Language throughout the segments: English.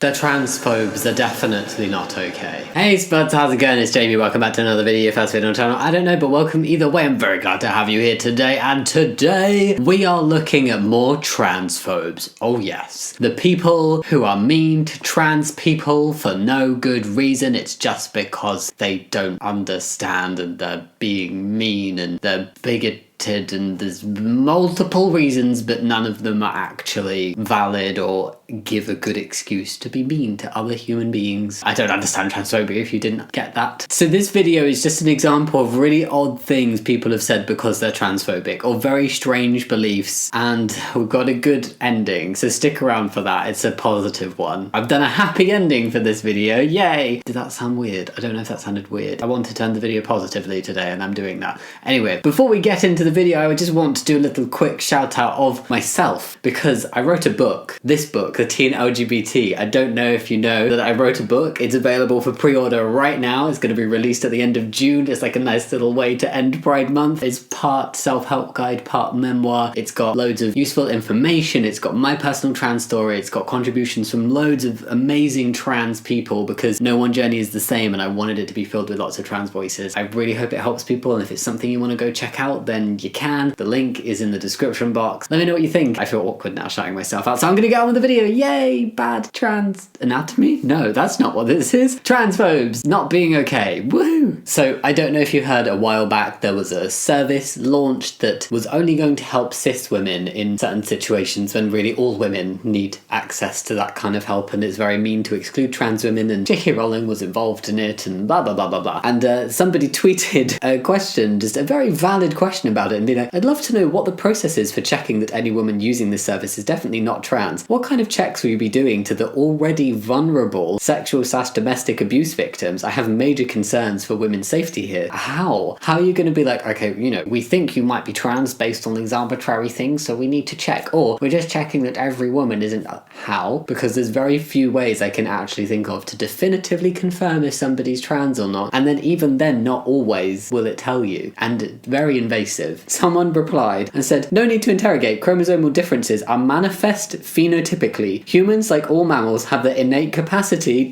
The transphobes are definitely not okay. Hey Spuds, how's it going? It's Jamie, welcome back to another video, first video on the channel. I don't know, but welcome either way. I'm very glad to have you here today, and today we are looking at more transphobes. Oh yes. The people who are mean to trans people for no good reason. It's just because they don't understand and they're being mean and they're bigoted. And there's multiple reasons, but none of them are actually valid or give a good excuse to be mean to other human beings. I don't understand transphobia if you didn't get that. So this video is just an example of really odd things people have said because they're transphobic, or very strange beliefs, and we've got a good ending, so stick around for that. It's a positive one. I've done a happy ending for this video, yay! Did that sound weird? I don't know if that sounded weird. I want to turn the video positively today and I'm doing that. Anyway, before we get into the video, I would just want to do a little quick shout out of myself, because I wrote a book, this book, The Teen LGBT. I don't know if you know that I wrote a book. It's available for pre-order right now. It's going to be released at the end of June. It's like a nice little way to end Pride Month. It's part self-help guide, part memoir. It's got loads of useful information. It's got my personal trans story. It's got contributions from loads of amazing trans people, because no one journey is the same, and I wanted it to be filled with lots of trans voices. I really hope it helps people, and if it's something you want to go check out, then you can. The link is in the description box. Let me know what you think. I feel awkward now shouting myself out, so I'm gonna get on with the video. Yay! Bad trans anatomy? No, that's not what this is. Transphobes not being okay. Woo! So I don't know if you heard, a while back there was a service launched that was only going to help cis women in certain situations when really all women need access to that kind of help, and it's very mean to exclude trans women, and J.K. Rowling was involved in it, and blah blah blah blah blah. And somebody tweeted a question, just a very valid question about it, and I'd love to know what the process is for checking that any woman using this service is definitely not trans. What kind of checks will you be doing to the already vulnerable sexual/domestic abuse victims? I have major concerns for women's safety here. How? How are you going to be like, okay, you know, we think you might be trans based on these arbitrary things, so we need to check, or we're just checking that every woman isn't. How? Because there's very few ways I can actually think of to definitively confirm if somebody's trans or not, and then even then, not always will it tell you, and very invasive. Someone replied and said, no need to interrogate, chromosomal differences are manifest phenotypically. Humans, like all mammals, have the innate capacity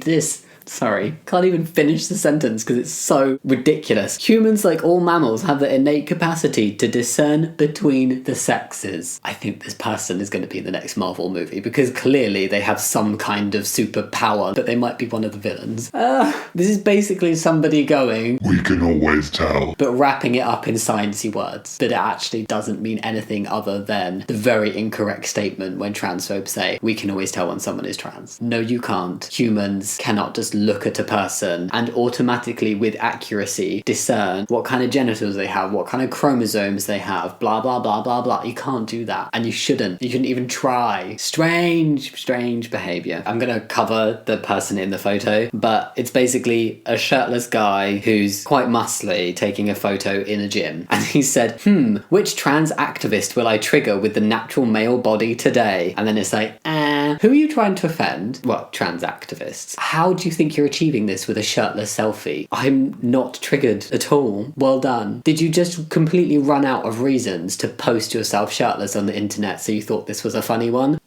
can't even finish the sentence because it's so ridiculous. Humans, like all mammals, have the innate capacity to discern between the sexes. I think this person is going to be in the next Marvel movie, because clearly they have some kind of superpower, but they might be one of the villains. This is basically somebody going, we can always tell, but wrapping it up in sciencey words. But it actually doesn't mean anything other than the very incorrect statement when transphobes say, we can always tell when someone is trans. No, you can't. Humans cannot just look at a person and automatically, with accuracy, discern what kind of genitals they have, what kind of chromosomes they have, blah blah blah blah blah. You can't do that, and you shouldn't even try. Strange behavior. I'm gonna cover the person in the photo, but it's basically a shirtless guy who's quite muscly taking a photo in a gym, and he said, which trans activist will I trigger with the natural male body today? And then it's like, who are you trying to offend? Well, trans activists. How do you think you're achieving this with a shirtless selfie? I'm not triggered at all. Well done. Did you just completely run out of reasons to post yourself shirtless on the internet, so you thought this was a funny one?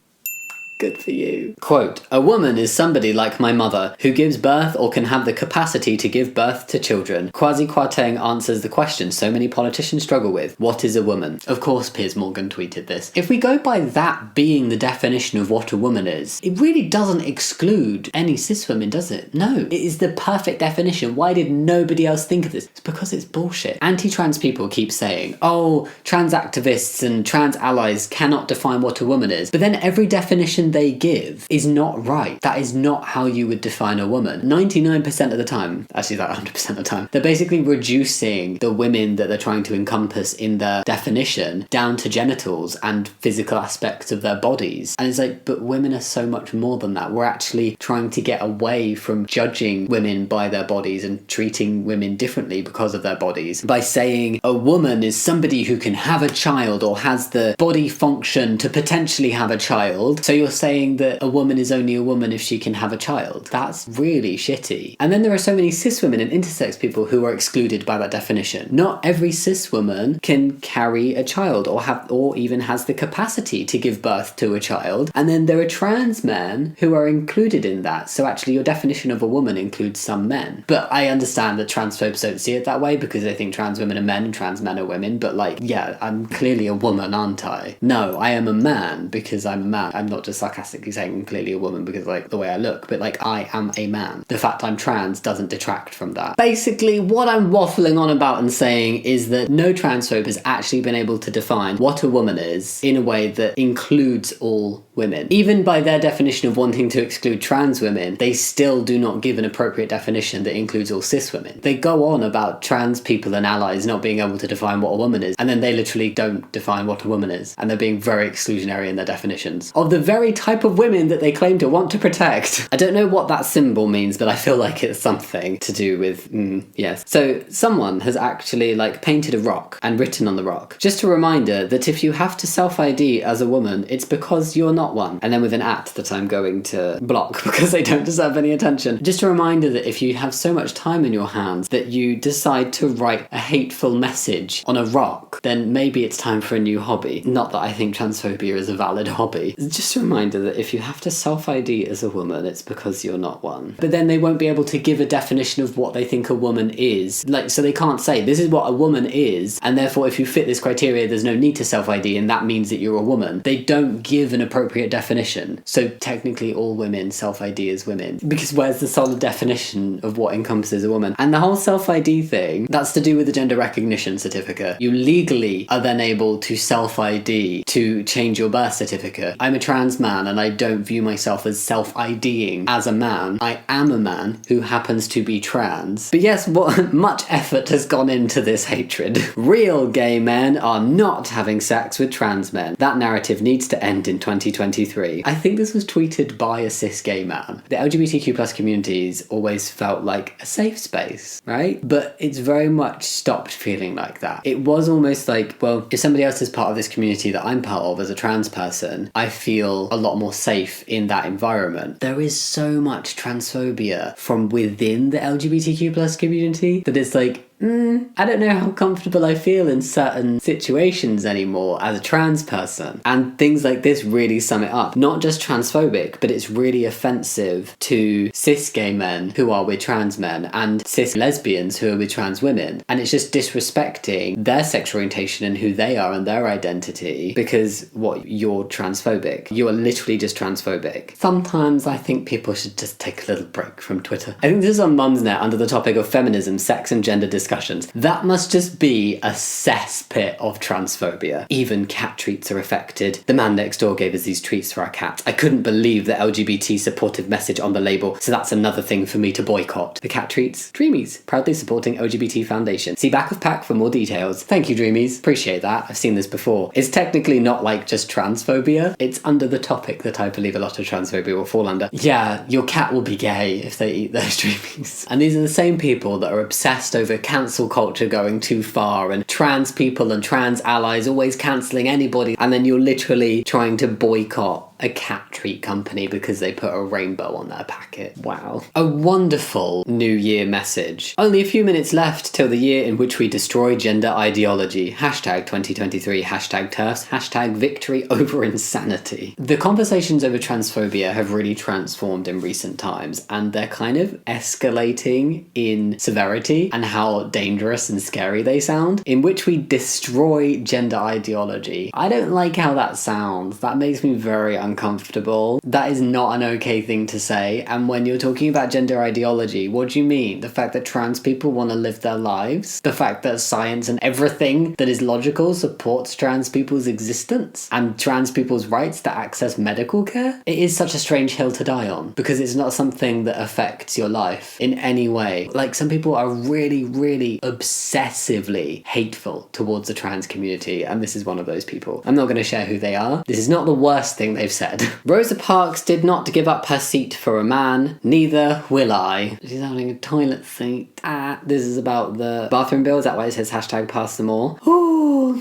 Good for you. Quote, a woman is somebody like my mother who gives birth or can have the capacity to give birth to children. Kwasi Kwarteng answers the question so many politicians struggle with. What is a woman? Of course, Piers Morgan tweeted this. If we go by that being the definition of what a woman is, it really doesn't exclude any cis women, does it? No, it is the perfect definition. Why did nobody else think of this? It's because it's bullshit. Anti-trans people keep saying, oh, trans activists and trans allies cannot define what a woman is, but then every definition they give is not right. That is not how you would define a woman. 99% of the time, actually like 100% of the time, they're basically reducing the women that they're trying to encompass in their definition down to genitals and physical aspects of their bodies. And it's like, but women are so much more than that. We're actually trying to get away from judging women by their bodies and treating women differently because of their bodies by saying a woman is somebody who can have a child or has the body function to potentially have a child. So you're saying that a woman is only a woman if she can have a child. That's really shitty. And then there are so many cis women and intersex people who are excluded by that definition. Not every cis woman can carry a child or even has the capacity to give birth to a child. And then there are trans men who are included in that. So actually your definition of a woman includes some men. But I understand that transphobes don't see it that way because they think trans women are men and trans men are women. But like, yeah, I'm clearly a woman, aren't I? No, I am a man because I'm a man. I'm not just sarcastically saying I'm clearly a woman because like the way I look, but like I am a man. The fact I'm trans doesn't detract from that. Basically, what I'm waffling on about and saying is that no transphobe has actually been able to define what a woman is in a way that includes all women. Even by their definition of wanting to exclude trans women, they still do not give an appropriate definition that includes all cis women. They go on about trans people and allies not being able to define what a woman is, and then they literally don't define what a woman is, and they're being very exclusionary in their definitions of the very type of women that they claim to want to protect. I don't know what that symbol means, but I feel like it's something to do with, yes. So someone has actually like painted a rock and written on the rock, just a reminder that if you have to self-ID as a woman, it's because you're not one. And then with an @ that I'm going to block because they don't deserve any attention. Just a reminder that if you have so much time in your hands that you decide to write a hateful message on a rock, then maybe it's time for a new hobby. Not that I think transphobia is a valid hobby. Just a reminder that if you have to self-ID as a woman, it's because you're not one. But then they won't be able to give a definition of what they think a woman is. Like, so they can't say, this is what a woman is, and therefore if you fit this criteria, there's no need to self-ID, and that means that you're a woman. They don't give an appropriate definition. So technically all women self-ID as women. Because where's the solid definition of what encompasses a woman? And the whole self-ID thing, that's to do with the gender recognition certificate. You legally are then able to self-ID to change your birth certificate. I'm a trans man and I don't view myself as self-IDing as a man. I am a man who happens to be trans. But yes, what much effort has gone into this hatred. Real gay men are not having sex with trans men. That narrative needs to end in 2023. I think this was tweeted by a cis gay man. The LGBTQ plus communities always felt like a safe space, right? But it's very much stopped feeling like that. It was almost like, well, if somebody else is part of this community that I'm part of as a trans person, I feel a lot more safe in that environment. There is so much transphobia from within the LGBTQ plus community that it's like, I don't know how comfortable I feel in certain situations anymore as a trans person. And things like this really sum it up. Not just transphobic, but it's really offensive to cis gay men who are with trans men and cis lesbians who are with trans women. And it's just disrespecting their sexual orientation and who they are and their identity because, you're transphobic. You are literally just transphobic. Sometimes I think people should just take a little break from Twitter. I think this is on Mumsnet under the topic of feminism, sex and gender discussions. That must just be a cesspit of transphobia. Even cat treats are affected. The man next door gave us these treats for our cat. I couldn't believe the LGBT supportive message on the label, so that's another thing for me to boycott. The cat treats, Dreamies, proudly supporting LGBT Foundation. See back of pack for more details. Thank you, Dreamies. Appreciate that. I've seen this before. It's technically not like just transphobia. It's under the topic that I believe a lot of transphobia will fall under. Yeah, your cat will be gay if they eat those Dreamies. And these are the same people that are obsessed over cancel culture going too far and trans people and trans allies always cancelling anybody, and then you're literally trying to boycott a cat treat company because they put a rainbow on their packet. Wow. A wonderful New Year message. Only a few minutes left till the year in which we destroy gender ideology. Hashtag 2023, hashtag TERFs, hashtag victory over insanity. The conversations over transphobia have really transformed in recent times, and they're kind of escalating in severity and how dangerous and scary they sound, in which we destroy gender ideology. I don't like how that sounds. That makes me very uncomfortable. That is not an okay thing to say. And when you're talking about gender ideology, what do you mean? The fact that trans people want to live their lives? The fact that science and everything that is logical supports trans people's existence and trans people's rights to access medical care? It is such a strange hill to die on because it's not something that affects your life in any way. Like, some people are really, really obsessively hateful towards the trans community, and this is one of those people. I'm not going to share who they are. This is not the worst thing they've said. Rosa Parks did not give up her seat for a man, neither will I. She's having a toilet seat. This is about the bathroom bill. Is that why it says hashtag pass them all? Ooh.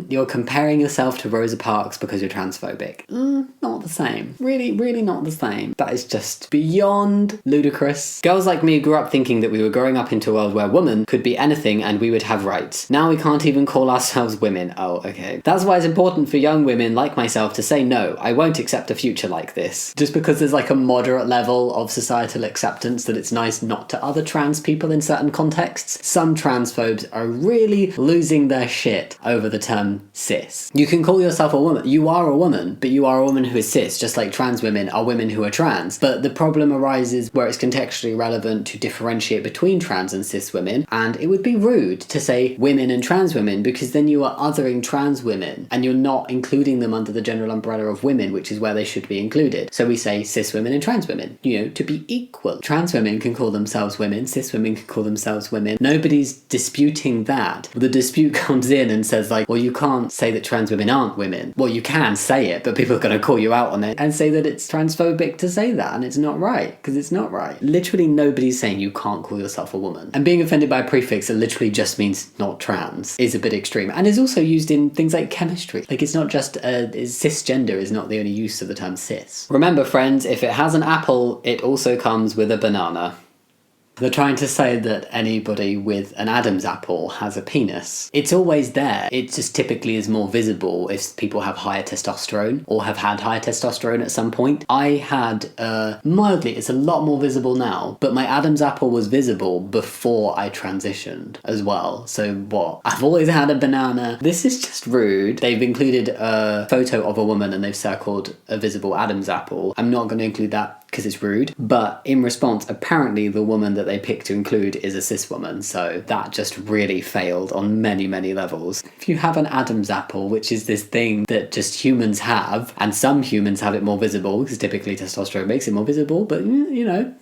You're comparing yourself to Rosa Parks because you're transphobic. Not the same. Really, really not the same. That is just beyond ludicrous. Girls like me grew up thinking that we were growing up into a world where women could be anything and we would have rights. Now we can't even call ourselves women. Oh, okay. That's why it's important for young women like myself to say no, I won't accept a future like this. Just because there's like a moderate level of societal acceptance that it's nice not to other trans people in certain contexts, some transphobes are really losing their shit over the term cis. You can call yourself a woman. You are a woman, but you are a woman who is cis, just like trans women are women who are trans. But the problem arises where it's contextually relevant to differentiate between trans and cis women, and it would be rude to say women and trans women because then you are othering trans women and you're not including them under the general umbrella of women, which is where they should be included. So we say cis women and trans women, to be equal. Trans women can call themselves women, cis women can call themselves women. Nobody's disputing that. The dispute comes in and says like, well, you can't say that trans women aren't women. Well, you can say it, but people are going to call you out on it and say that it's transphobic to say that, and it's not right, because it's not right. Literally nobody's saying you can't call yourself a woman. And being offended by a prefix that literally just means not trans is a bit extreme, and is also used in things like chemistry. Like, it's not just cisgender is not the only use of the term cis. Remember, friends, if it has an apple, it also comes with a banana. They're trying to say that anybody with an Adam's apple has a penis. It's always there. It just typically is more visible if people have higher testosterone or have had higher testosterone at some point. I had mildly, it's a lot more visible now, but my Adam's apple was visible before I transitioned as well. So what? I've always had a banana. This is just rude. They've included a photo of a woman and they've circled a visible Adam's apple. I'm not going to include that because it's rude, but in response, apparently the woman that they picked to include is a cis woman, so that just really failed on many, many levels. If you have an Adam's apple, which is this thing that just humans have, and some humans have it more visible, because typically testosterone makes it more visible, but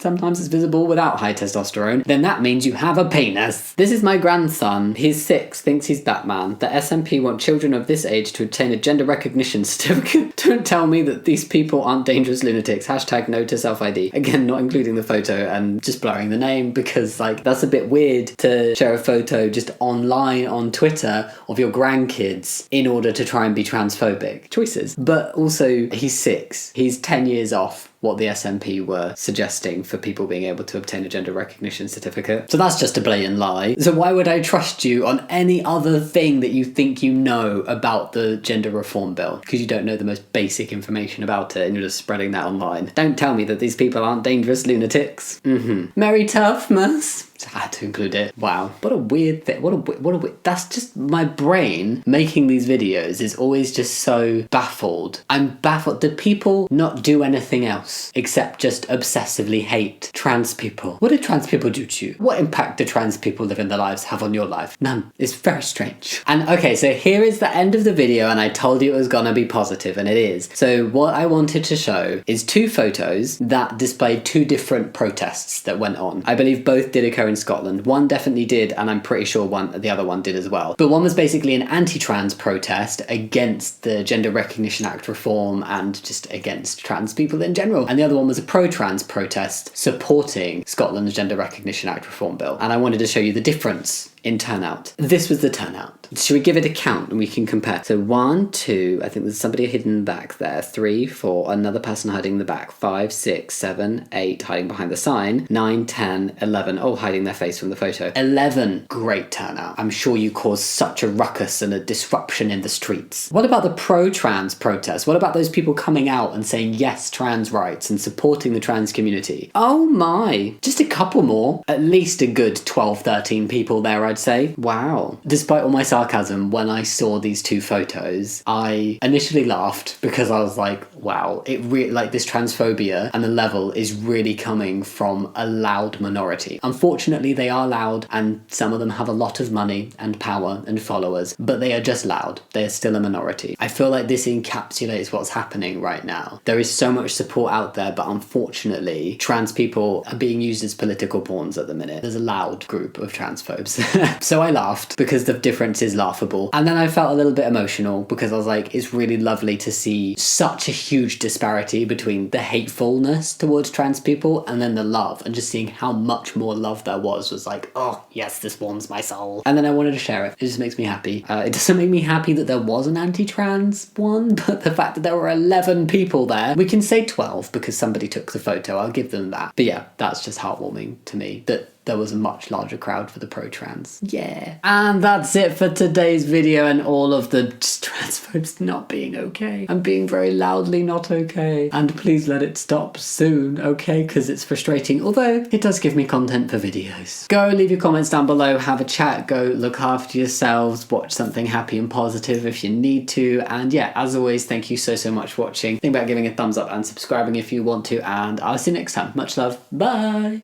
sometimes it's visible without high testosterone, then that means you have a penis. This is my grandson. He's 6, thinks he's Batman. The SNP want children of this age to obtain a gender recognition certificate. Don't tell me that these people aren't dangerous lunatics. Hashtag no to self-ID. Again, not including the photo and just blurring the name because that's a bit weird to share a photo just online on Twitter of your grandkids in order to try and be transphobic. Choices. But also, he's 6. He's 10 years off what the SNP were suggesting for people being able to obtain a gender recognition certificate. So that's just a blatant lie. So why would I trust you on any other thing that you think you know about the gender reform bill? Because you don't know the most basic information about it and you're just spreading that online. Don't tell me that these people aren't dangerous lunatics. Merry Toughmas. I had to include it. Wow. What a weird thing. What a weird... That's just my brain making these videos is always just so baffled. I'm baffled. Do people not do anything else except just obsessively hate trans people? What do trans people do to you? What impact do trans people live in their lives have on your life? None. It's very strange. And okay, so here is the end of the video, and I told you it was gonna be positive, and it is. So what I wanted to show is 2 photos that displayed 2 different protests that went on. I believe both did occur in Scotland. One definitely did, and I'm pretty sure the other one did as well. But one was basically an anti-trans protest against the Gender Recognition Act reform and just against trans people in general. And the other one was a pro-trans protest supporting Scotland's Gender Recognition Act reform bill. And I wanted to show you the difference in turnout. This was the turnout. Should we give it a count and we can compare? So 1, 2, I think there's somebody hidden in the back there. 3, 4, another person hiding in the back. 5, 6, 7, 8, hiding behind the sign. 9, 10, 11, oh, hiding their face from the photo. 11, great turnout. I'm sure you caused such a ruckus and a disruption in the streets. What about the pro-trans protests? What about those people coming out and saying yes, trans rights and supporting the trans community? Oh my, just a couple more. At least a good 12, 13 people there, I'd say. Wow. Despite all my sarcasm, when I saw these 2 photos, I initially laughed because I was like, wow, this transphobia and the level is really coming from a loud minority. Unfortunately, they are loud and some of them have a lot of money and power and followers, but they are just loud. They are still a minority. I feel like this encapsulates what's happening right now. There is so much support out there, but unfortunately, trans people are being used as political pawns at the minute. There's a loud group of transphobes. So I laughed because the difference is laughable. And then I felt a little bit emotional because I was like, it's really lovely to see such a huge disparity between the hatefulness towards trans people and then the love, and just seeing how much more love there was like, oh yes, this warms my soul. And then I wanted to share it. It just makes me happy. It doesn't make me happy that there was an anti-trans one, but the fact that there were 11 people there, we can say 12 because somebody took the photo, I'll give them that. But yeah, that's just heartwarming to me that there was a much larger crowd for the pro-trans. Yeah. And that's it for today's video and all of the transphobes not being okay. I'm being very loudly not okay. And please let it stop soon, okay? Because it's frustrating, although it does give me content for videos. Go leave your comments down below, have a chat, go look after yourselves, watch something happy and positive if you need to. And yeah, as always, thank you so much for watching. Think about giving a thumbs up and subscribing if you want to, and I'll see you next time. Much love. Bye.